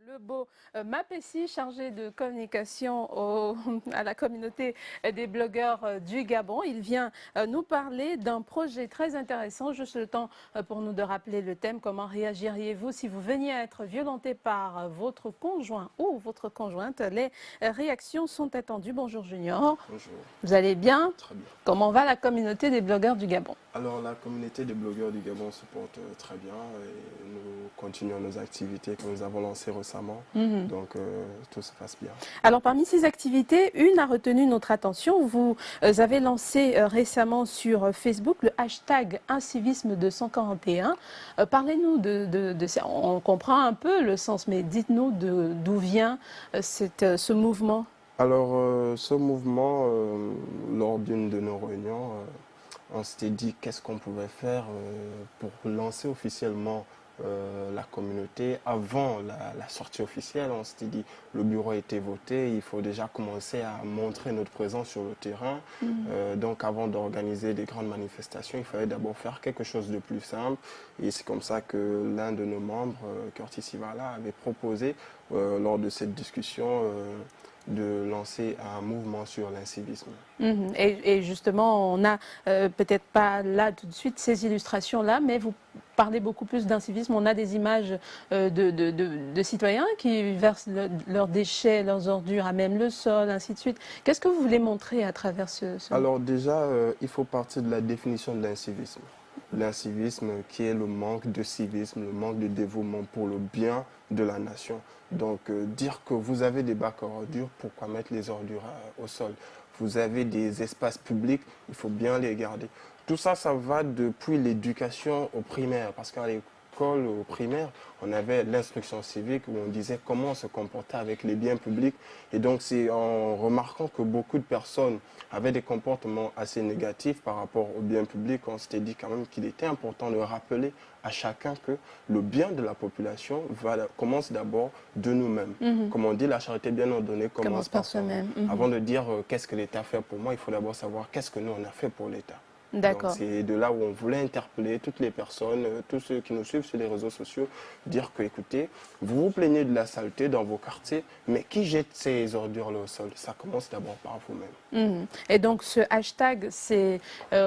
Lebo Mapessi, chargé de communication à la communauté des blogueurs du Gabon. Il vient nous parler d'un projet très intéressant. Juste le temps pour nous de rappeler le thème. Comment réagiriez-vous si vous veniez à être violenté par votre conjoint ou votre conjointe? Les réactions sont attendues. Bonjour Junior. Bonjour. Vous allez bien? Très bien. Comment va la communauté des blogueurs du Gabon? Alors, la communauté des blogueurs du Gabon se porte très bien et nous continuons nos activités que nous avons lancées récemment. Donc, tout se passe bien. Alors, parmi ces activités, une a retenu notre attention. Vous avez lancé récemment sur Facebook le hashtag Incivisme 241. Parlez-nous de ça. On comprend un peu le sens, mais dites-nous d'où vient ce mouvement. Alors, ce mouvement, lors d'une de nos réunions, on s'était dit qu'est-ce qu'on pouvait faire pour lancer officiellement la communauté. Avant la sortie officielle, on s'était dit le bureau a été voté, il faut déjà commencer à montrer notre présence sur le terrain. Donc avant d'organiser des grandes manifestations, il fallait d'abord faire quelque chose de plus simple. Et c'est comme ça que l'un de nos membres, Curtis Ivala, avait proposé lors de cette discussion de lancer un mouvement sur l'incivisme. Et justement, on n'a peut-être pas là tout de suite ces illustrations-là, mais vous parlez beaucoup plus d'incivisme. On a des images de citoyens qui versent leurs déchets, leurs ordures à même le sol, ainsi de suite. Qu'est-ce que vous voulez montrer à travers ce... Alors déjà, il faut partir de la définition de l'incivisme. L'incivisme qui est le manque de civisme, le manque de dévouement pour le bien de la nation. Donc dire que vous avez des bacs à ordures, pourquoi mettre les ordures au sol? Vous avez des espaces publics, il faut bien les garder. Tout ça, ça va depuis l'éducation au primaire, parce qu'à l'école au primaire, on avait l'instruction civique où on disait comment se comporter avec les biens publics. Et donc c'est en remarquant que beaucoup de personnes avaient des comportements assez négatifs par rapport aux biens publics, on s'était dit quand même qu'il était important de rappeler à chacun que le bien de la population commence d'abord de nous-mêmes. Comme on dit, la charité bien ordonnée commence par soi-même. Avant de dire qu'est-ce que l'État fait pour moi, il faut d'abord savoir qu'est-ce que nous on a fait pour l'État. D'accord. C'est de là où on voulait interpeller toutes les personnes, tous ceux qui nous suivent sur les réseaux sociaux, dire que, écoutez, vous vous plaignez de la saleté dans vos quartiers, mais qui jette ces ordures-là au sol? Ça commence d'abord par vous-même. Et donc ce hashtag, c'est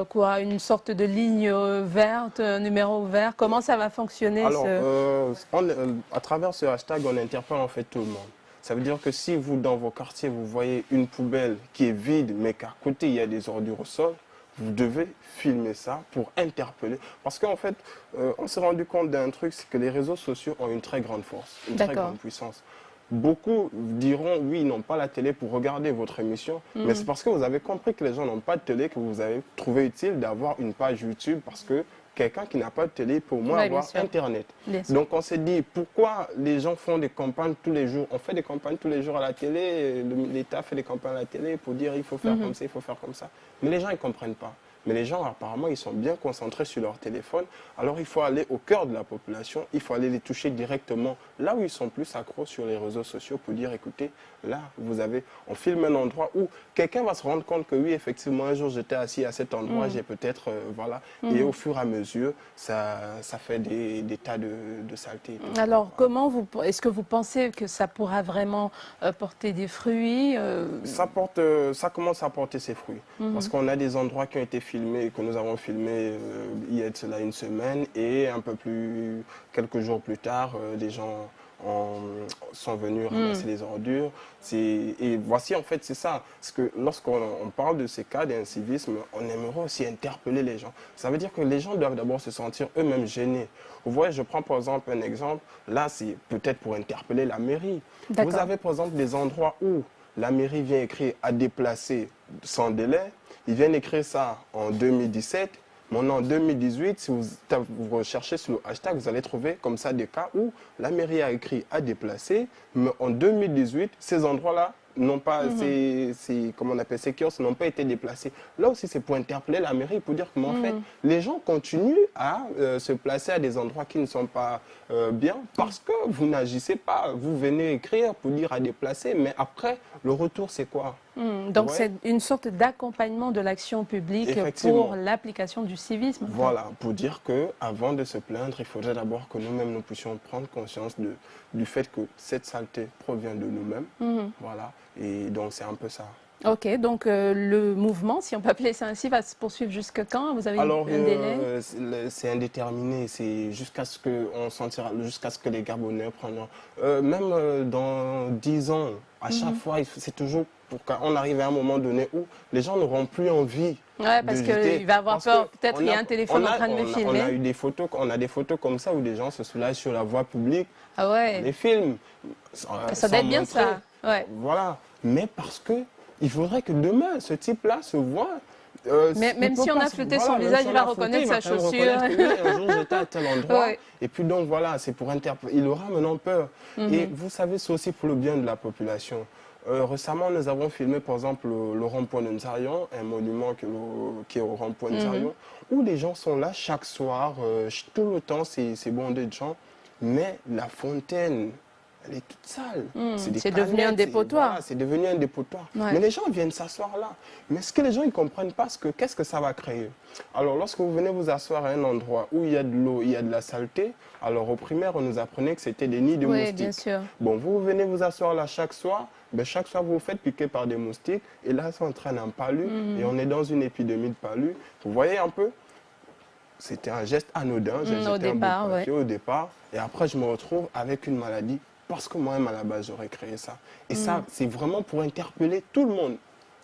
quoi? Une sorte de ligne verte, un numéro vert? Comment ça va fonctionner? Alors, à travers ce hashtag, on interpelle en fait tout le monde. Ça veut dire que si vous, dans vos quartiers, vous voyez une poubelle qui est vide, mais qu'à côté, il y a des ordures au sol, vous devez filmer ça pour interpeller. Parce qu'en fait, on s'est rendu compte d'un truc, c'est que les réseaux sociaux ont une très grande force, une très grande puissance. Beaucoup diront, oui, ils n'ont pas la télé pour regarder votre émission, mais c'est parce que vous avez compris que les gens n'ont pas de télé que vous avez trouvé utile d'avoir une page YouTube, parce que quelqu'un qui n'a pas de télé peut au moins avoir Internet. Donc on s'est dit, pourquoi les gens font des campagnes tous les jours? On fait des campagnes tous les jours à la télé, l'État fait des campagnes à la télé pour dire il faut faire comme ça, il faut faire comme ça. Mais les gens, ils ne comprennent pas. Mais les gens, apparemment, ils sont bien concentrés sur leur téléphone. Alors, il faut aller au cœur de la population. Il faut aller les toucher directement là où ils sont plus accros sur les réseaux sociaux pour dire, écoutez, là, on filme un endroit où quelqu'un va se rendre compte que oui, effectivement, un jour, j'étais assis à cet endroit, j'ai peut-être, voilà. Et au fur et à mesure, ça fait des tas de saletés. Alors, est-ce que vous pensez que ça pourra vraiment porter des fruits? Ça commence à porter ses fruits. Parce qu'on a des endroits qui ont été filmés, que nous avons filmés il y a de cela une semaine, et quelques jours plus tard, des gens sont venus ramasser les ordures. Et voici, en fait, c'est ça. Parce que lorsqu'on parle de ces cas d'incivisme, on aimerait aussi interpeller les gens. Ça veut dire que les gens doivent d'abord se sentir eux-mêmes gênés. Vous voyez, je prends par exemple un exemple. Là, c'est peut-être pour interpeller la mairie. Vous avez par exemple des endroits où la mairie vient écrire à déplacer sans délai. Ils viennent écrire ça en 2017. Maintenant, en 2018, si vous recherchez sur le hashtag, vous allez trouver comme ça des cas où la mairie a écrit à déplacer, mais en 2018, ces endroits-là n'ont pas, comment on appelle ces kiosques, n'ont pas été déplacés. Là aussi, c'est pour interpeller la mairie, pour dire que, en fait, les gens continuent à se placer à des endroits qui ne sont pas bien, parce que vous n'agissez pas. Vous venez écrire pour dire à déplacer, mais après, le retour, c'est quoi? Donc Ouais. c'est une sorte d'accompagnement de l'action publique Effectivement. pour l'application du civisme. Voilà, pour dire que avant de se plaindre, il faudrait d'abord que nous-mêmes nous puissions prendre conscience du fait que cette saleté provient de nous-mêmes. Voilà, et donc c'est un peu ça. Ok, donc le mouvement, si on peut appeler ça ainsi, va se poursuivre jusqu'à quand? Vous avez Alors, un délai? c'est indéterminé, c'est jusqu'à ce que on sentira, jusqu'à ce que les Gabonais prendront. Même dans 10 ans, à chaque fois, c'est toujours pour qu'on arrive à un moment donné où les gens n'auront plus envie. Ouais, parce de jeter. qu'il va avoir Parce peur. que Peut-être il y a un téléphone en train de me On filmer. a eu des photos, on a des photos comme ça où des gens se soulagent sur la voie publique, Ah ouais, les films. ça doit être bien ça. Ouais. Voilà, mais parce que il faudrait que demain, ce type-là se voit. Mais même si on a flotté son visage, il va reconnaître sa chaussure. Un jour, j'étais à tel endroit. Ouais. Et puis donc, voilà, c'est pour interpeller. Il aura maintenant peur. Et vous savez, c'est aussi pour le bien de la population. Récemment, nous avons filmé, par exemple, le rond-point de Nzarion, un monument qui est au rond-point de Nzarion, où les gens sont là chaque soir, tout le temps, c'est bondé de gens. Mais la fontaine, elle est toute sale. C'est devenu un dépotoir. Voilà, c'est devenu un dépotoir. Ouais. Mais les gens viennent s'asseoir là. Mais ce que les gens ne comprennent pas, c'est que qu'est-ce que ça va créer? Alors, lorsque vous venez vous asseoir à un endroit où il y a de l'eau, il y a de la saleté, alors au primaire, on nous apprenait que c'était des nids de Oui, moustiques. bien sûr. Bon, vous venez vous asseoir là chaque soir, ben chaque soir vous vous faites piquer par des moustiques, et là, ça entraîne un palu, et on est dans une épidémie de palu. Vous voyez un peu? C'était un geste anodin, j'ai jeté un bout de départ, papier au départ, et après je me retrouve avec une maladie, parce que moi-même à la base j'aurais créé ça. Et ça, c'est vraiment pour interpeller tout le monde.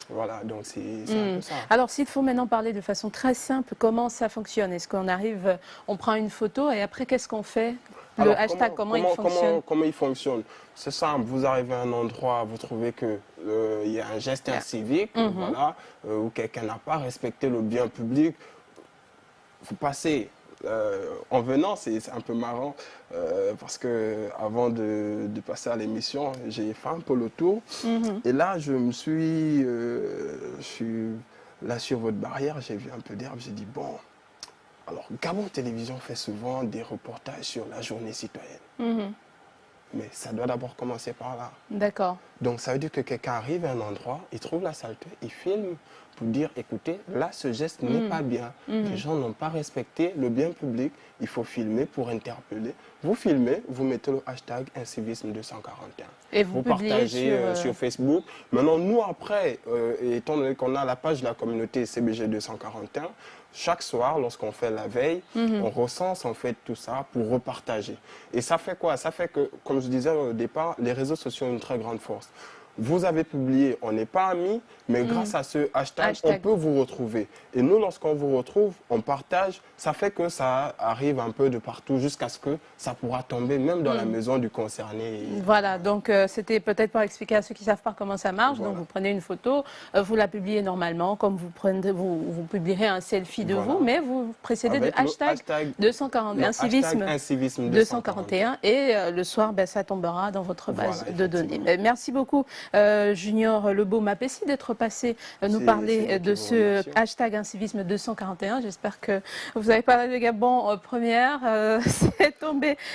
Voilà, donc c'est un peu ça. Alors, s'il faut maintenant parler de façon très simple, comment ça fonctionne? Est-ce qu'on arrive, on prend une photo et après, qu'est-ce qu'on fait? Le Alors, hashtag, comment il fonctionne? Comment il fonctionne? C'est simple, vous arrivez à un endroit, vous trouvez qu'il y a un geste incivique, voilà, où quelqu'un n'a pas respecté le bien public. Vous passez, en venant, c'est un peu marrant, parce que avant de passer à l'émission, j'ai fait un peu le tour. Et là, je suis là sur votre barrière, j'ai vu un peu d'herbe, j'ai dit, bon, alors Gabon Télévision fait souvent des reportages sur la journée citoyenne. Mais ça doit d'abord commencer par là. D'accord. Donc ça veut dire que quelqu'un arrive à un endroit, il trouve la saleté, il filme pour dire, écoutez, là ce geste n'est pas bien. Les gens n'ont pas respecté le bien public, il faut filmer pour interpeller. Vous filmez, vous mettez le hashtag incivisme 241. Et vous publiez partagez sur, sur Facebook. Maintenant, nous après, étant donné qu'on a la page de la communauté CBG 241, chaque soir, lorsqu'on fait la veille, on recense en fait tout ça pour repartager. Et ça fait quoi? Ça fait que, comme je disais au départ, les réseaux sociaux ont une très grande force. Vous avez publié, on n'est pas amis, mais grâce à ce hashtag, on peut vous retrouver. Et nous, lorsqu'on vous retrouve, on partage, ça fait que ça arrive un peu de partout jusqu'à ce que ça pourra tomber même dans la maison du concerné. Voilà, donc c'était peut-être pour expliquer à ceux qui ne savent pas comment ça marche. Voilà. Donc vous prenez une photo, vous la publiez normalement, comme vous publierez un selfie de vous, mais vous précédez Avec de hashtag 241, incivisme 241, et le soir, ben, ça tombera dans votre base Voilà, de données. Merci beaucoup, Junior Lebeau-Mapessi, d'être passé nous parler de ce hashtag incivisme 241. J'espère que vous avez parlé de Gabon première.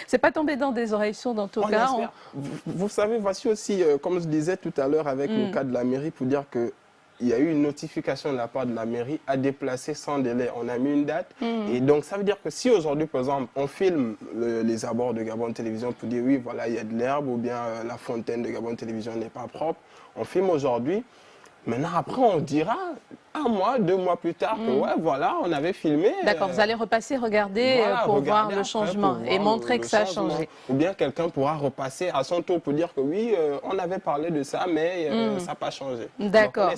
C'est pas tombé dans des oreilles sourdes en tout cas. Vous savez, voici aussi, comme je disais tout à l'heure avec le cas de la mairie, pour dire que il y a eu une notification de la part de la mairie à déplacer sans délai. On a mis une date. Et donc, ça veut dire que si aujourd'hui, par exemple, on filme les abords de Gabon Télévision pour dire, oui, voilà, il y a de l'herbe ou bien la fontaine de Gabon Télévision n'est pas propre, on filme aujourd'hui. Maintenant, après, on dira, un mois, 2 mois plus tard, que ouais, voilà, on avait filmé. D'accord, vous allez repasser, regarder voilà, pour voir regarder le après, changement pour et voir montrer le que ça a changement. changé. Ou bien quelqu'un pourra repasser à son tour pour dire que oui, on avait parlé de ça, mais ça n'a pas changé. D'accord.